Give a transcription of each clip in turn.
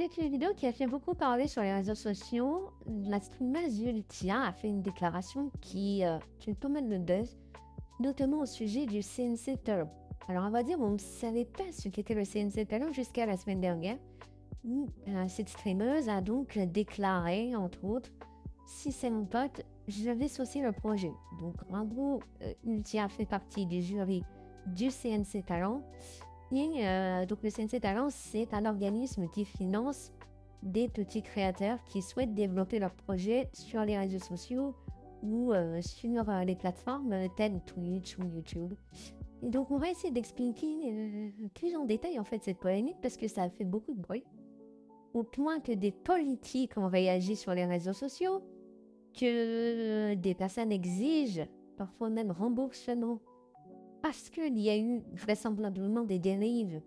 fait une vidéo qui a fait beaucoup parler sur les réseaux sociaux. La streameuse Ultia a fait une déclaration qui est pas mal de buzz, notamment au sujet du CNC Talent. Alors, on va dire, on ne savait pas ce qu'était le CNC Talent jusqu'à la semaine dernière, où cette streameuse a donc déclaré, entre autres, si c'est mon pote, je vais saucer le projet. Donc, en gros, Ultia fait partie du jury du CNC Talent. Et donc, le CNC Talent, c'est un organisme qui finance des petits créateurs qui souhaitent développer leur projet sur les réseaux sociaux ou sur les plateformes telles Twitch ou YouTube. Et donc, on va essayer d'expliquer plus en détail en fait cette polémique parce que ça a fait beaucoup de bruit. Au point que des politiques ont réagi sur les réseaux sociaux, que des personnes exigent, parfois même remboursement, parce qu'il y a eu vraisemblablement des dérives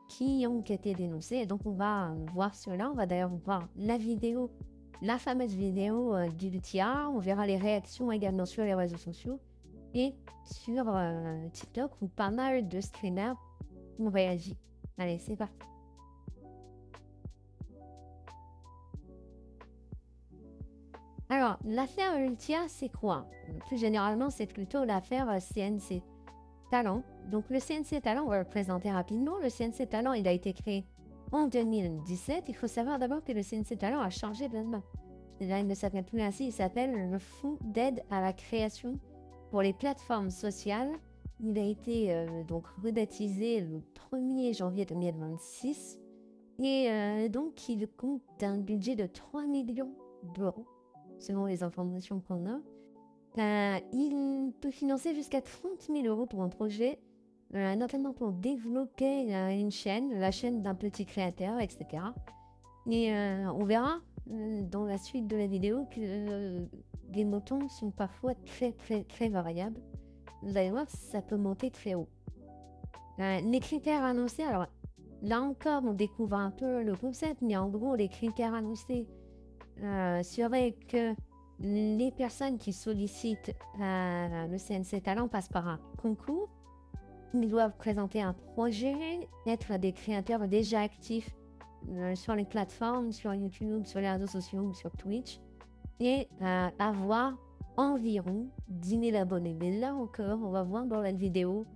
qui ont été dénoncées. Et donc, on va voir cela. On va d'ailleurs voir la vidéo, la fameuse vidéo du tia. On verra les réactions également sur les réseaux sociaux et sur TikTok où pas mal de streamers ont réagi. Allez, c'est parti. Alors, l'affaire Ultia, c'est quoi? Plus généralement, c'est plutôt l'affaire CNC Talent. Donc, le CNC Talent, on va le présenter rapidement. Le CNC Talent, il a été créé en 2017. Il faut savoir d'abord que le CNC Talent a changé de nom. Là, il ne s'appelle plus ainsi, il s'appelle le Fonds d'aide à la création pour les plateformes sociales. Il a été donc rebaptisé le 1er janvier 2026. Et donc, il compte un budget de 3 millions d'euros, selon les informations qu'on a. Il peut financer jusqu'à 30 000 euros pour un projet, notamment pour développer une chaîne, la chaîne d'un petit créateur, etc. Et on verra dans la suite de la vidéo que les montants sont parfois très, très, très variables. Vous allez voir, ça peut monter très haut. Les critères annoncés, alors là encore, on découvre un peu le concept, mais en gros, les critères annoncés seraient que les personnes qui sollicitent le CNC Talent passent par un concours. Ils doivent présenter un projet, être des créateurs déjà actifs sur les plateformes, sur YouTube, sur les réseaux sociaux ou sur Twitch, et avoir environ 10 000 abonnés. Mais là encore, on va voir dans la vidéo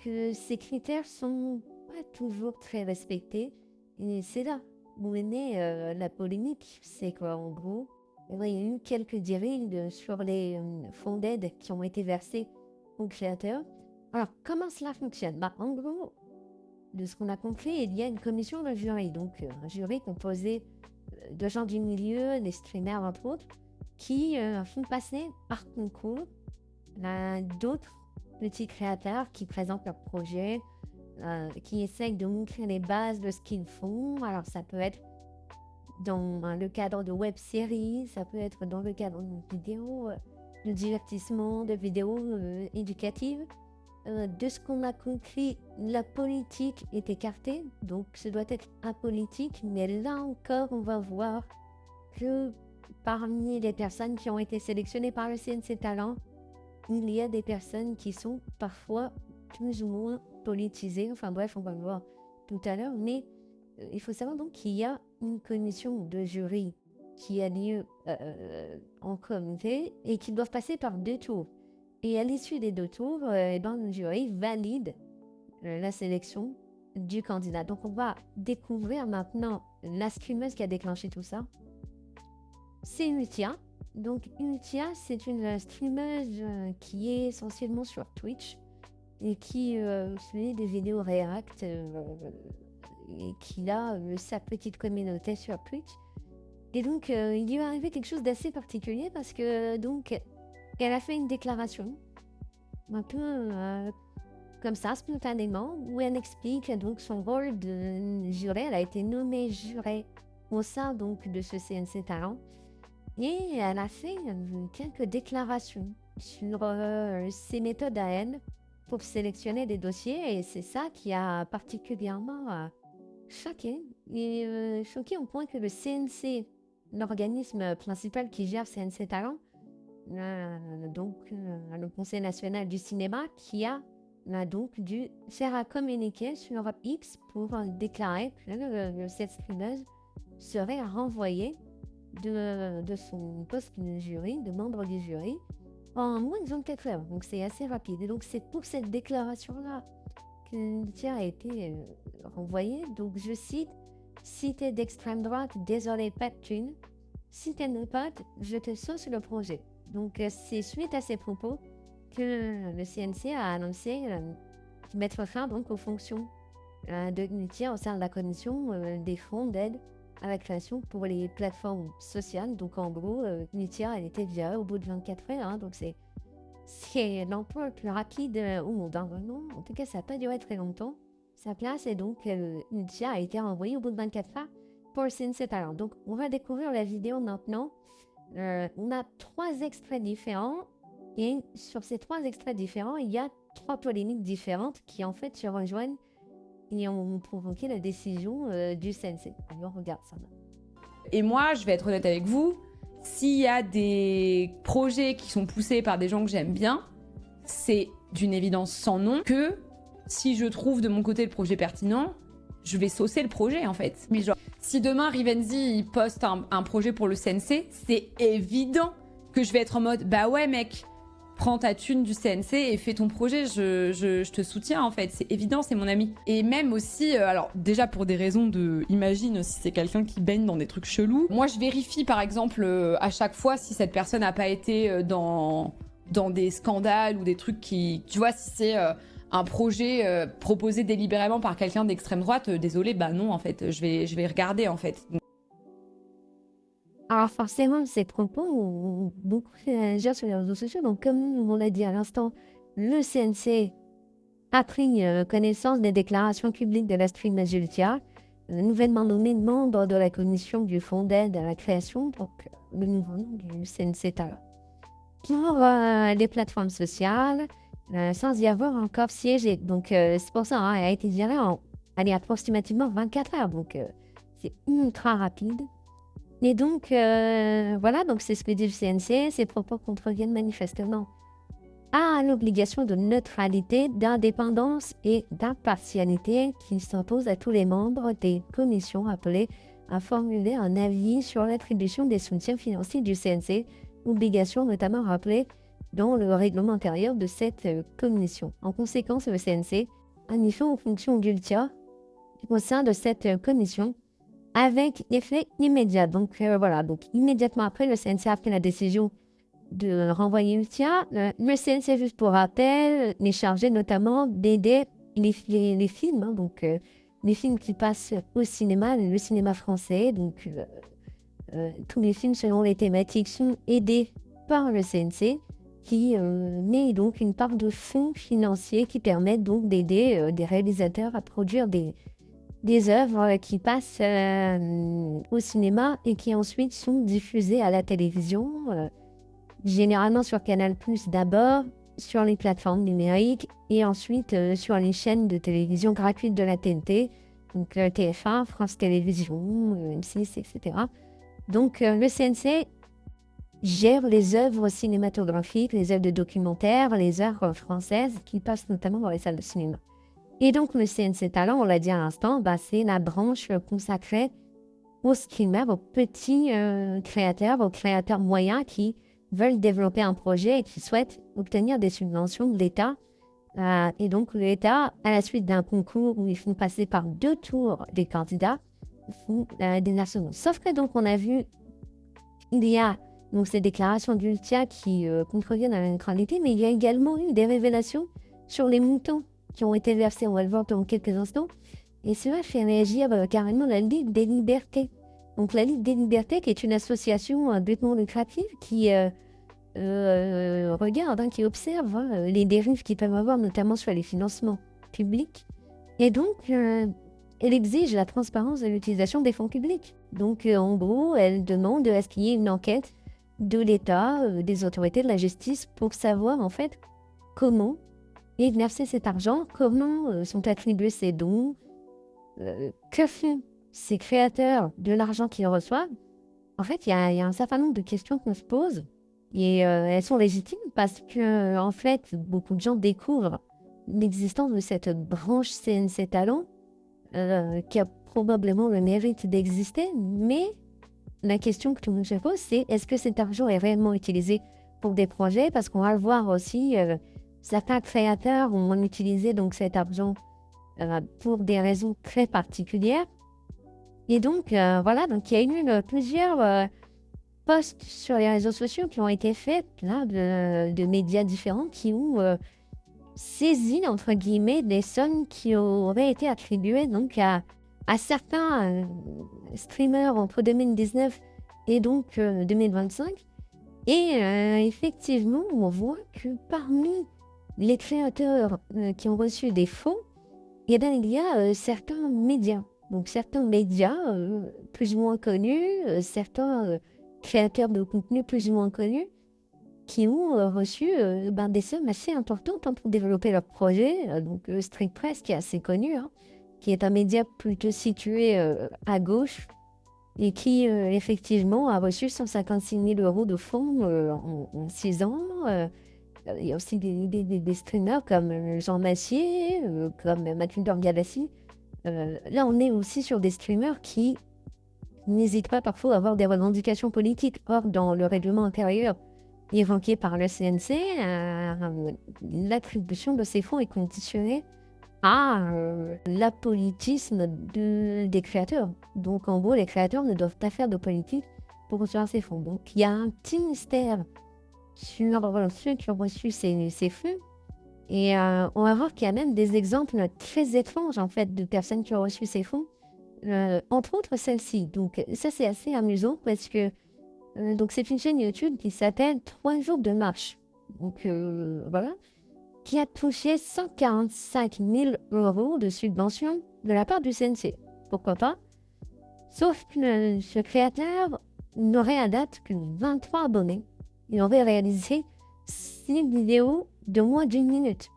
que ces critères sont pas toujours très respectés. Et c'est là où est née la polémique. C'est quoi en gros? Il y a eu quelques dérives sur les fonds d'aide qui ont été versés aux créateurs. Alors, comment cela fonctionne? En gros, de ce qu'on a compris, il y a une commission de jury. Donc, un jury composé de gens du milieu, des streamers entre autres, qui font passer par concours d'autres petits créateurs qui présentent leurs projets, qui essayent de montrer les bases de ce qu'ils font. Alors, ça peut être dans le cadre de web-séries, ça peut être dans le cadre de vidéos de divertissement, de vidéos éducatives. De ce qu'on a compris, la politique est écartée, donc ça doit être apolitique, mais là encore, on va voir que parmi les personnes qui ont été sélectionnées par le CNC Talent, il y a des personnes qui sont parfois plus ou moins politisées. Enfin bref, on va le voir tout à l'heure, mais il faut savoir donc qu'il y a une commission de jury qui a lieu en comité et qui doivent passer par 2 tours. Et à l'issue des 2 tours, le jury valide la sélection du candidat. Donc on va découvrir maintenant la streameuse qui a déclenché tout ça. C'est Ultia. Donc Ultia, c'est une streameuse qui est essentiellement sur Twitch et qui fait des vidéos React et qui a sa petite communauté sur Twitch. Et donc, il lui est arrivé quelque chose d'assez particulier parce que, donc, elle a fait une déclaration, un peu comme ça, spontanément, où elle explique donc son rôle de juré. Elle a été nommée juré au sein donc de ce CNC Talent. Et elle a fait quelques déclarations sur ses méthodes à elle pour sélectionner des dossiers. Et c'est ça qui a particulièrement choqué. Et choqué au point que le CNC, l'organisme principal qui gère CNC Talent, le Conseil national du cinéma, qui a a donc dû faire un communiqué sur X pour déclarer que cette streameuse serait renvoyée de son poste de jury, de membre du jury, en moins de 24 heures. Donc c'est assez rapide. Et donc c'est pour cette déclaration-là que Nithya a été renvoyée. Donc je cite, si t'es d'extrême droite, désolé, pas de thune. Si t'es de pote, je te sauce le projet. Donc c'est suite à ces propos que le CNC a annoncé mettre fin donc aux fonctions de Nithya au sein de la commission des fonds d'aide à la création pour les plateformes sociales. Donc en gros, Nithya, elle était virée au bout de 24 heures. Hein, donc c'est l'emploi le plus rapide au monde. Hein, vraiment. En tout cas, ça n'a pas duré très longtemps. Sa place et donc Nithya a été renvoyée au bout de 24 heures pour CNC Talent. Donc on va découvrir la vidéo maintenant. On a 3 extraits différents. Et sur ces 3 extraits différents, il y a 3 polémiques différentes qui en fait se rejoignent et ont provoqué la décision du CNC. Alors regarde ça. Et moi, je vais être honnête avec vous, s'il y a des projets qui sont poussés par des gens que j'aime bien, c'est d'une évidence sans nom que si je trouve de mon côté le projet pertinent, je vais saucer le projet en fait. Mais genre, si demain Rivenzi il poste un projet pour le CNC, c'est évident que je vais être en mode bah ouais mec, prends ta thune du CNC et fais ton projet, je te soutiens en fait, c'est évident, c'est mon ami. Et même aussi, alors déjà pour des raisons de, imagine si c'est quelqu'un qui baigne dans des trucs chelous, moi je vérifie par exemple à chaque fois si cette personne n'a pas été dans des scandales ou des trucs qui, tu vois, si c'est un projet proposé délibérément par quelqu'un d'extrême droite, désolé, bah non en fait, je vais regarder en fait. Alors forcément, ces propos ont beaucoup réagi sur les réseaux sociaux. Donc comme on l'a dit à l'instant, le CNC a pris connaissance des déclarations publiques de la streameuse Jultia, nouvellement nommée membre de la commission du fonds d'aide à la création, donc le nouveau nom du CNC Talent. Pour les plateformes sociales, sans y avoir encore siégé. Donc c'est pour ça, hein, elle a été virée elle est approximativement 24 heures, donc c'est ultra rapide. Et donc, voilà, donc c'est ce que dit le CNC, ces propos contreviennent manifestement à l'obligation de neutralité, d'indépendance et d'impartialité qui s'impose à tous les membres des commissions appelées à formuler un avis sur l'attribution des soutiens financiers du CNC, obligation notamment rappelée dans le règlement intérieur de cette commission. En conséquence, le CNC a mis fin aux fonctions d'Ultia au sein de cette commission avec effet immédiat. Donc voilà, donc immédiatement après, le CNC a pris la décision de renvoyer Ultia. Le CNC, juste pour rappel, est chargé notamment d'aider les films, hein, donc les films qui passent au cinéma, le cinéma français. Donc tous les films selon les thématiques sont aidés par le CNC qui met donc une part de fonds financiers qui permettent donc d'aider des réalisateurs à produire des œuvres qui passent au cinéma et qui ensuite sont diffusées à la télévision, généralement sur Canal+, d'abord, sur les plateformes numériques et ensuite sur les chaînes de télévision gratuites de la TNT, donc TF1, France Télévisions, M6, etc. Donc le CNC gère les œuvres cinématographiques, les œuvres de documentaire, les œuvres françaises qui passent notamment dans les salles de cinéma. Et donc, le CNC Talent, on l'a dit à l'instant, c'est la branche consacrée aux streamers, aux petits créateurs, aux créateurs moyens qui veulent développer un projet et qui souhaitent obtenir des subventions de l'État. Et donc, l'État, à la suite d'un concours où ils font passer par 2 tours des candidats, font des nationaux. Sauf que donc, on a vu, il y a donc ces déclarations d'Ultia qui contreviennent à la neutralité, mais il y a également eu des révélations sur les moutons qui ont été versés, on va le voir dans quelques instants. Et cela fait réagir carrément la Ligue des Libertés. Donc la Ligue des Libertés, qui est une association à but non lucratif qui regarde, qui observe les dérives qu'ils peuvent avoir, notamment sur les financements publics. Et donc, elle exige la transparence de l'utilisation des fonds publics. Donc, en gros, elle demande à ce qu'il y ait une enquête de l'État, des autorités de la justice, pour savoir, en fait, comment est versé cet argent, comment sont attribués ces dons, que font ces créateurs de l'argent qu'ils reçoivent. En fait, il y a un certain nombre de questions qu'on se pose et elles sont légitimes parce que, en fait, beaucoup de gens découvrent l'existence de cette branche CNC Talent qui a probablement le mérite d'exister, mais la question que tout le monde se pose, c'est est-ce que cet argent est réellement utilisé pour des projets? Parce qu'on va le voir aussi, certains créateurs ont utilisé donc cet argent pour des raisons très particulières. Et donc, voilà, donc il y a eu plusieurs posts sur les réseaux sociaux qui ont été faits là, de médias différents qui ont saisi, entre guillemets, des sommes qui auraient été attribuées donc à certains streamers entre 2019 et donc 2025. Et effectivement, on voit que parmi les créateurs qui ont reçu des fonds, il y a certains médias. Donc certains médias plus ou moins connus, certains créateurs de contenu plus ou moins connus, qui ont reçu des sommes assez importantes pour développer leur projet. Donc Street Press, qui est assez connu, qui est un média plutôt situé à gauche, et qui effectivement a reçu 156 000 € de fonds en 6 ans. Il y a aussi des streamers comme Jean Massier, comme Mathilde Galassi. Là, on est aussi sur des streamers qui n'hésitent pas parfois à avoir des revendications politiques. Or, dans le règlement intérieur évoqué par le CNC, l'attribution de ces fonds est conditionnée à l'apolitisme des créateurs. Donc, en gros, les créateurs ne doivent pas faire de politique pour recevoir ces fonds. Donc, il y a un petit mystère sur ceux qui ont reçu ces fonds. Et on va voir qu'il y a même des exemples très étranges, en fait, de personnes qui ont reçu ces fonds. Entre autres, celle-ci. Donc, ça, c'est assez amusant parce que donc c'est une chaîne YouTube qui s'appelle 3 jours de marche. Donc, voilà. Qui a touché 145 000 € de subvention de la part du CNC. Pourquoi pas? Sauf que ce créateur n'aurait à date que 23 abonnés. Il aurait réalisé 6 vidéos de moins d'1 minute.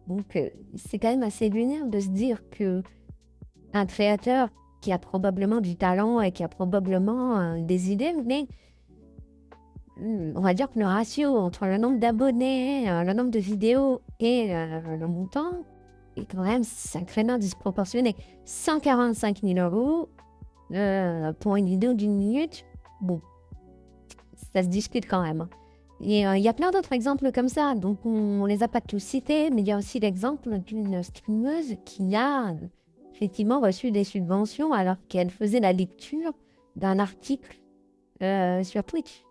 Donc, c'est quand même assez lunaire de se dire que un créateur qui a probablement du talent et qui a probablement des idées, mais on va dire que le ratio entre le nombre d'abonnés, le nombre de vidéos et le montant est quand même sacrément disproportionné. 145 000 € pour une vidéo d'1 minute, bon, ça se discute quand même. Et il y a plein d'autres exemples comme ça, donc on ne les a pas tous cités, mais il y a aussi l'exemple d'une streameuse qui a effectivement reçu des subventions alors qu'elle faisait la lecture d'un article sur Twitch.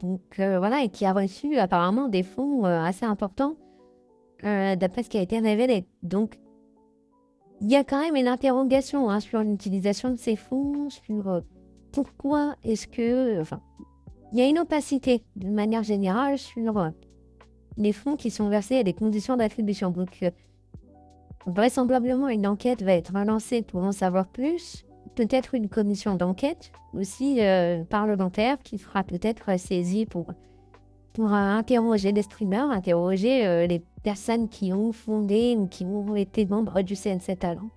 Donc voilà, et qui a reçu apparemment des fonds assez importants d'après ce qui a été révélé. Donc il y a quand même une interrogation sur l'utilisation de ces fonds, sur pourquoi est-ce que... il y a une opacité d'une manière générale sur les fonds qui sont versés et les conditions d'attribution. Donc vraisemblablement, une enquête va être lancée pour en savoir plus. Peut-être une commission d'enquête aussi parlementaire qui sera peut-être saisie pour interroger les streamers, interroger les personnes qui ont fondé ou qui ont été membres du CNC Talent.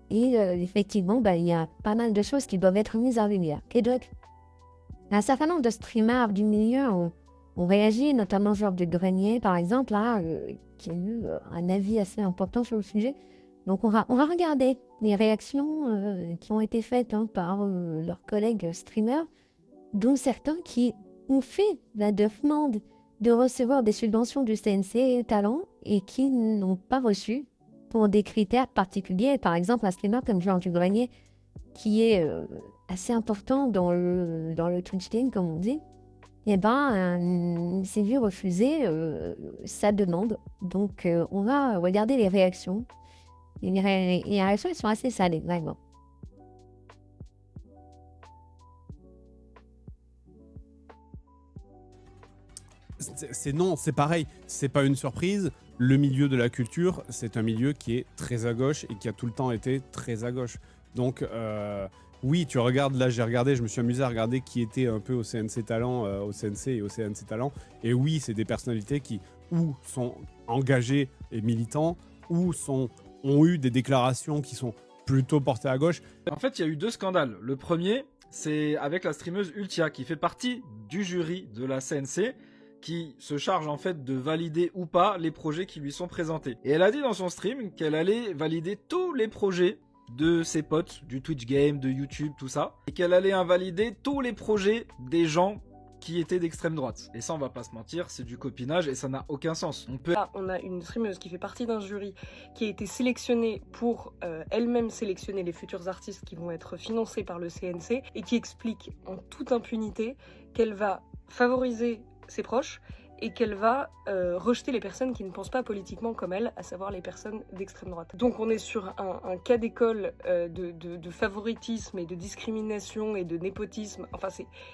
Et effectivement, il y a pas mal de choses qui doivent être mises en lumière. Et donc, un certain nombre de streamers du milieu ont réagi, notamment Georges de Grenier, par exemple, qui a eu un avis assez important sur le sujet. Donc, on va regarder les réactions qui ont été faites par leurs collègues streamers, dont certains qui ont fait la demande de recevoir des subventions du CNC Talent et qui n'ont pas reçu pour des critères particuliers. Par exemple, un streamer comme Georges de Grenier, qui est assez important dans le Twitch game, comme on dit, il s'est vu refuser sa demande. Donc, on va regarder les réactions. Et les réactions, elles sont assez salées, vraiment. C'est pareil, c'est pas une surprise. Le milieu de la culture, c'est un milieu qui est très à gauche et qui a tout le temps été très à gauche. Donc, oui, tu regardes, là j'ai regardé, je me suis amusé à regarder qui était un peu au CNC Talent, au CNC et au CNC Talent. Et oui, c'est des personnalités qui ou sont engagés et militants, ou ont eu des déclarations qui sont plutôt portées à gauche. En fait, il y a eu 2 scandales. Le premier, c'est avec la streameuse Ultia, qui fait partie du jury de la CNC, qui se charge en fait de valider ou pas les projets qui lui sont présentés. Et elle a dit dans son stream qu'elle allait valider tous les projets de ses potes, du Twitch Game, de YouTube, tout ça, et qu'elle allait invalider tous les projets des gens qui étaient d'extrême droite. Et ça, on va pas se mentir, c'est du copinage et ça n'a aucun sens. Là, on a une streameuse qui fait partie d'un jury qui a été sélectionnée pour elle-même sélectionner les futurs artistes qui vont être financés par le CNC et qui explique en toute impunité qu'elle va favoriser ses proches et qu'elle va rejeter les personnes qui ne pensent pas politiquement comme elle, à savoir les personnes d'extrême droite. Donc on est sur un cas d'école de favoritisme et de discrimination et de népotisme. Enfin,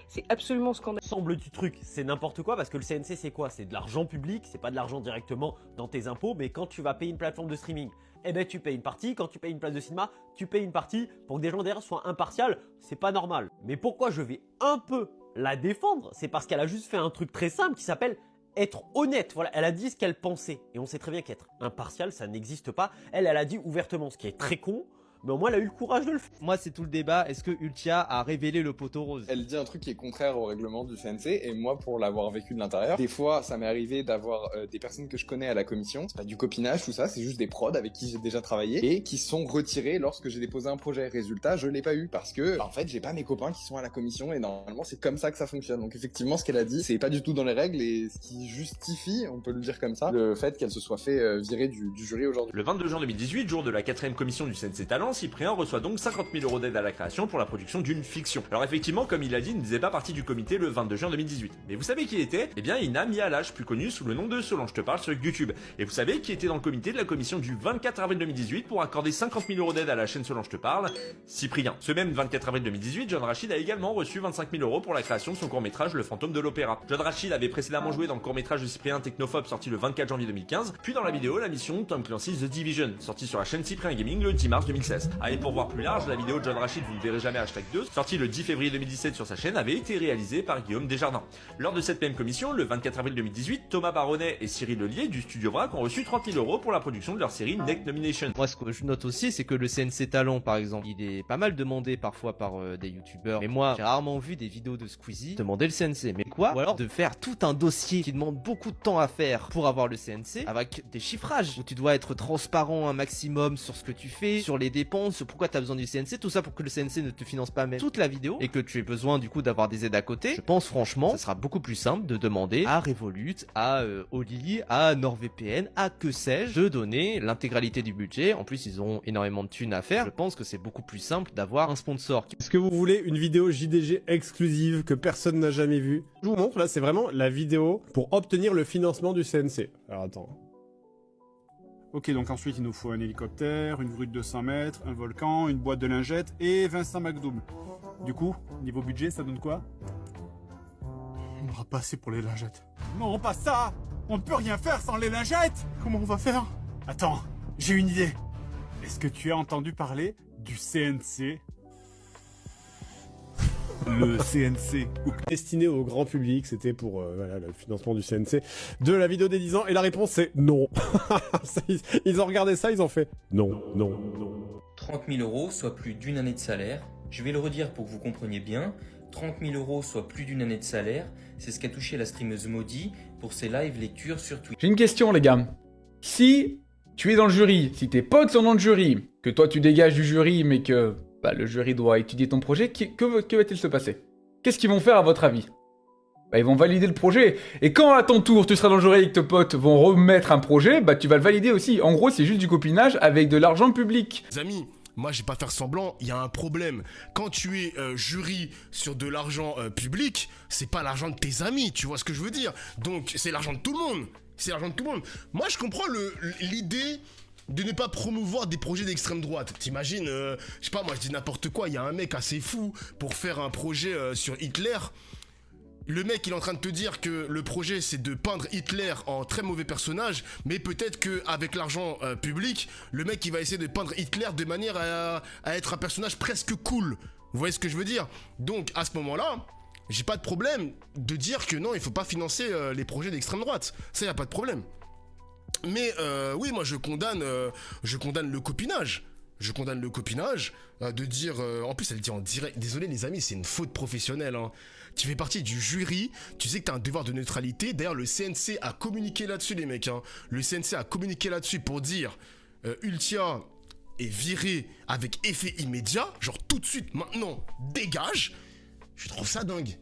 c'est absolument scandaleux. Semble du truc, c'est n'importe quoi parce que le CNC c'est quoi? C'est de l'argent public, c'est pas de l'argent directement dans tes impôts, mais quand tu vas payer une plateforme de streaming, eh ben tu payes une partie, quand tu payes une place de cinéma, tu payes une partie pour que des gens derrière soient impartials, c'est pas normal. Mais pourquoi je vais un peu la défendre? C'est parce qu'elle a juste fait un truc très simple qui s'appelle être honnête. Voilà, elle a dit ce qu'elle pensait. Et on sait très bien qu'être impartial, ça n'existe pas. Elle a dit ouvertement, ce qui est très con. Mais au moins, elle a eu le courage de le faire. Moi, c'est tout le débat. Est-ce que Ultia a révélé le poteau rose? Elle dit un truc qui est contraire au règlement du CNC, et moi, pour l'avoir vécu de l'intérieur, des fois, ça m'est arrivé d'avoir des personnes que je connais à la commission. C'est pas du copinage, tout ça, c'est juste des prods avec qui j'ai déjà travaillé, et qui sont retirés lorsque j'ai déposé un projet. Résultat, je l'ai pas eu, parce que, en fait, j'ai pas mes copains qui sont à la commission, et normalement, c'est comme ça que ça fonctionne. Donc effectivement, ce qu'elle a dit, c'est pas du tout dans les règles, et ce qui justifie, on peut le dire comme ça, le fait qu'elle se soit fait virer du jury aujourd'hui. Le 22 juin 2018, jour de la 4e commission du CNC Talent, Cyprien reçoit donc 50 000 € d'aide à la création pour la production d'une fiction. Alors effectivement, comme il a dit, il ne faisait pas partie du comité le 22 juin 2018. Mais vous savez qui il était? Eh bien, Ina Mihalach, plus connu sous le nom de Solange te parle sur YouTube. Et vous savez qui était dans le comité de la commission du 24 avril 2018 pour accorder 50 000 € d'aide à la chaîne Solange te parle? Cyprien. Ce même 24 avril 2018, John Rachid a également reçu 25 000 € pour la création de son court-métrage Le Fantôme de l'Opéra. John Rachid avait précédemment joué dans le court-métrage de Cyprien Technophobe sorti le 24 janvier 2015, puis dans la vidéo la mission Tom Clancy's The Division, sortie sur la chaîne Cyprien Gaming le 10 mars 2016. Allez, pour voir plus large, la vidéo de John Rachid, vous ne verrez jamais #2, sortie le 10 février 2017 sur sa chaîne, avait été réalisée par Guillaume Desjardins. Lors de cette même commission, le 24 avril 2018, Thomas Baronnet et Cyril Lelier du Studio Vrac ont reçu 30 000 € pour la production de leur série Next Nomination. Moi, ce que je note aussi, c'est que le CNC Talent, par exemple, il est pas mal demandé parfois par des youtubeurs. Mais moi, j'ai rarement vu des vidéos de Squeezie demander le CNC. Mais quoi? Ou alors de faire tout un dossier qui demande beaucoup de temps à faire pour avoir le CNC, avec des chiffrages où tu dois être transparent un maximum sur ce que tu fais, sur les dépenses, sur pourquoi tu as besoin du CNC, tout ça pour que le CNC ne te finance pas même toute la vidéo et que tu aies besoin du coup d'avoir des aides à côté. Je pense franchement, ça sera beaucoup plus simple de demander à Revolut, à Oli, à NordVPN, à que sais-je, de donner l'intégralité du budget. En plus, ils ont énormément de thunes à faire. Je pense que c'est beaucoup plus simple d'avoir un sponsor. Est-ce que vous voulez une vidéo JDG exclusive que personne n'a jamais vue? Je vous montre, là, c'est vraiment la vidéo pour obtenir le financement du CNC. Alors attends. Ok, donc ensuite il nous faut un hélicoptère, une grue de 200 mètres, un volcan, une boîte de lingettes et Vincent McDoom. Du coup, niveau budget, ça donne quoi? On n'aura pas assez pour les lingettes. Non, pas ça! On ne peut rien faire sans les lingettes! Comment on va faire? Attends, j'ai une idée. Est-ce que tu as entendu parler du CNC? Le CNC. Destiné au grand public, c'était pour voilà, le financement du CNC de la vidéo des 10 ans. Et la réponse c'est non. Ils ont regardé ça, ils ont fait non, non, non. 30 000 €, soit plus d'une année de salaire. Je vais le redire pour que vous compreniez bien. 30 000 €, soit plus d'une année de salaire. C'est ce qu'a touché la streameuse Maudit pour ses live lectures sur Twitch. J'ai une question les gars. Si tu es dans le jury, si tes potes sont dans le jury, que toi tu dégages du jury mais que le jury doit étudier ton projet, que va-t-il se passer? Qu'est-ce qu'ils vont faire à votre avis? Ils vont valider le projet. Et quand à ton tour tu seras dans le jury et que tes potes vont remettre un projet, tu vas le valider aussi. En gros, c'est juste du copinage avec de l'argent public. Les amis, moi je vais pas faire semblant, il y a un problème. Quand tu es jury sur de l'argent public, c'est pas l'argent de tes amis, tu vois ce que je veux dire? Donc c'est l'argent de tout le monde. C'est l'argent de tout le monde. Moi je comprends l'idée de ne pas promouvoir des projets d'extrême droite. T'imagines, je sais pas, moi je dis n'importe quoi, il y a un mec assez fou pour faire un projet sur Hitler. Le mec il est en train de te dire que le projet c'est de peindre Hitler en très mauvais personnage, mais peut-être qu'avec l'argent public, le mec il va essayer de peindre Hitler de manière à être un personnage presque cool. Vous voyez ce que je veux dire? Donc à ce moment-là, j'ai pas de problème de dire que non, il faut pas financer les projets d'extrême droite. Ça y a pas de problème. Mais oui, moi je condamne le copinage. je condamne le copinage, de dire, en plus elle dit en direct, désolé les amis, c'est une faute professionnelle, hein. Tu fais partie du jury, tu sais que t'as un devoir de neutralité, d'ailleurs le CNC a communiqué là-dessus les mecs, hein. Le CNC a communiqué là-dessus pour dire, Ultia est viré avec effet immédiat, genre tout de suite, maintenant, dégage. Je trouve ça dingue.